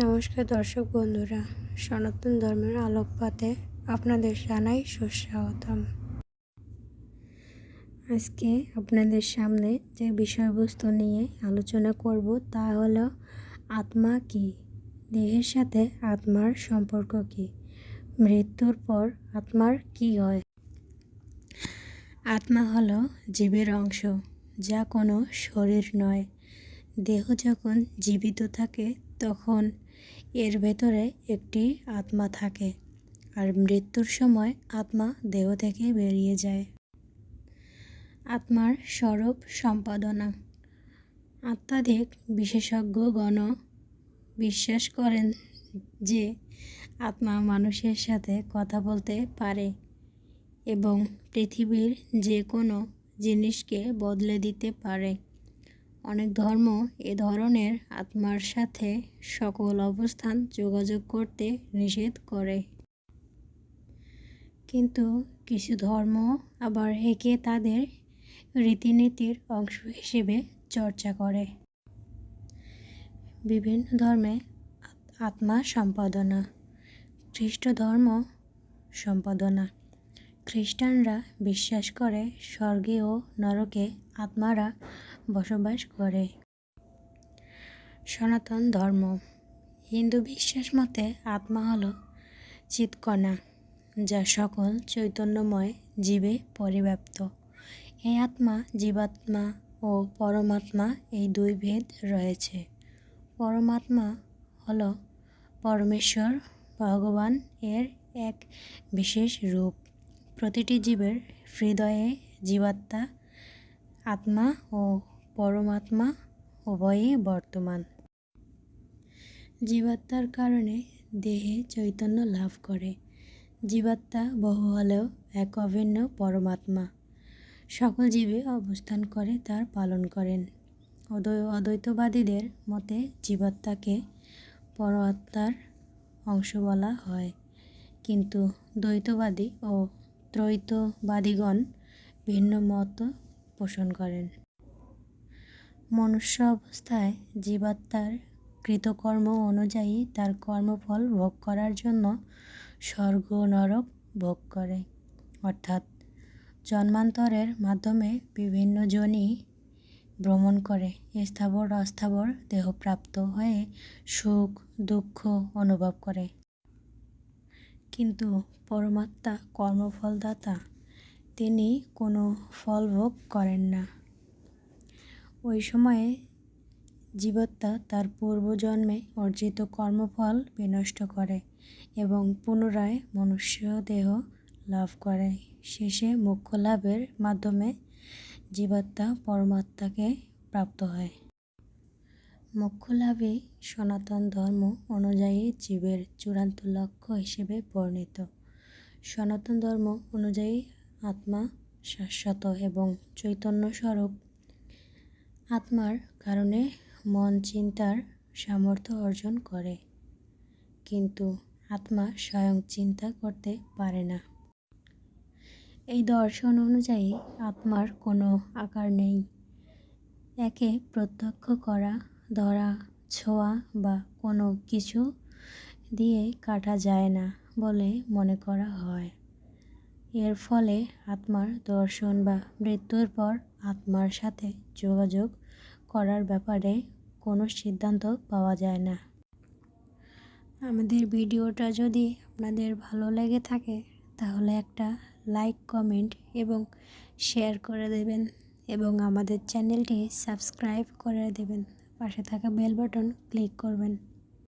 নমস্কার দর্শক বন্ধুরা, সনাতন ধর্মের আলোকপাতে আপনাদের জানাই সুস্বাগতম। আজকে আপনাদের সামনে যে বিষয়বস্তু নিয়ে আলোচনা করব তা হলো আত্মা কী, দেহের সাথে আত্মার সম্পর্ক কী, মৃত্যুর পর আত্মার কী হয়। আত্মা হলো জীবের অংশ, যা কোনো শরীর নয়। দেহ যখন জীবিত থাকে তখন এর ভেতরে একটি আত্মা থাকে, আর মৃত্যুর সময় আত্মা দেহ থেকে বেরিয়ে যায়। আত্মার স্বরূপ সম্পাদনা। আধ্যাত্মিক বিশেষজ্ঞগণ বিশ্বাস করেন যে আত্মা মানুষের সাথে কথা বলতে পারে এবং পৃথিবীর যে কোনো জিনিসকে বদলে দিতে পারে। অনেক ধর্ম এ ধরনের আত্মার সাথে সকল অবস্থান যোগাযোগ করতে নিষেধ করে, কিন্তু কিছু ধর্ম আবার একে তাদের রীতিনীতির অংশ হিসেবে চর্চা করে। বিভিন্ন ধর্মে আত্মা সম্পাদনা। খ্রিস্ট ধর্ম সম্পাদনা। খ্রিস্টানরা বিশ্বাস করে স্বর্গে ও নরকে আত্মারা বসবাস করে। সনাতন ধর্ম। হিন্দু বিশ্বাস মতে আত্মা হলো চিৎকণা, যা সকল চৈতন্যময় জীবে পরিব্যাপ্ত। এই আত্মা, জীবাত্মা ও পরমাত্মা, এই দুই ভেদ রয়েছে। পরমাত্মা হলো পরমেশ্বর ভগবান এর এক বিশেষ রূপ। প্রতিটি জীবের হৃদয়ে জীবাত্মা, আত্মা ও পরমাত্মা উভয়ই বর্তমান। জীবাত্মার কারণে দেহে চৈতন্য লাভ করে। জীবাত্মা বহু হলেও এক অভিন্ন পরমাত্মা সকল জীবে অবস্থান করে তার পালন করেন। অদ্বৈতবাদীদের মতে জীবাত্মাকে পরমাত্মার অংশ বলা হয়, কিন্তু দ্বৈতবাদী ও ত্রৈতবাদীগণ ভিন্ন মত পোষণ করেন। মনুষ্য অবস্থায় জীবাত্মার কৃতকর্ম অনুযায়ী তার কর্মফল ভোগ করার জন্য স্বর্গ ও নরক ভোগ করে, অর্থাৎ জন্মান্তরের মাধ্যমে বিভিন্ন যোনি ভ্রমণ করে স্থাবর অস্থাবর দেহপ্রাপ্ত হয়ে সুখ দুঃখ অনুভব করে। কিন্তু পরমাত্মা কর্মফলদাতা, তিনি কোনো ফল ভোগ করেন না। ওই সময়ে জীবাত্মা তার পূর্বজন্মে অর্জিত কর্মফল বিনষ্ট করে এবং পুনরায় মনুষ্য দেহ লাভ করে। শেষে মোক্ষ লাভের মাধ্যমে জীবাত্মা পরমাত্মাকে প্রাপ্ত হয়। মোক্ষ লাভই সনাতন ধর্ম অনুযায়ী জীবের চূড়ান্ত লক্ষ্য হিসেবে বর্ণিত। সনাতন ধর্ম অনুযায়ী আত্মা শাশ্বত এবং চৈতন্য স্বরূপ। আত্মার কারণে মন চিন্তার সামর্থ্য অর্জন করে, কিন্তু আত্মা স্বয়ং চিন্তা করতে পারে না। এই দর্শন অনুযায়ী আত্মার কোনো আকার নেই। একে প্রত্যক্ষ করা, ধরা, ছোঁয়া বা কোনো কিছু দিয়ে কাটা যায় না বলে মনে করা হয়। এর ফলে আত্মার দর্শন বা মৃত্যুর পর আত্মার সাথে যোগাযোগ করার ব্যাপারে কোনো সিদ্ধান্ত পাওয়া যায় না। আমাদের ভিডিওটা যদি আপনাদের ভালো লেগে থাকে তাহলে একটা লাইক, কমেন্ট এবং শেয়ার করে দেবেন এবং আমাদের চ্যানেলটি সাবস্ক্রাইব করে দেবেন। পাশে থাকা বেল বাটন ক্লিক করবেন।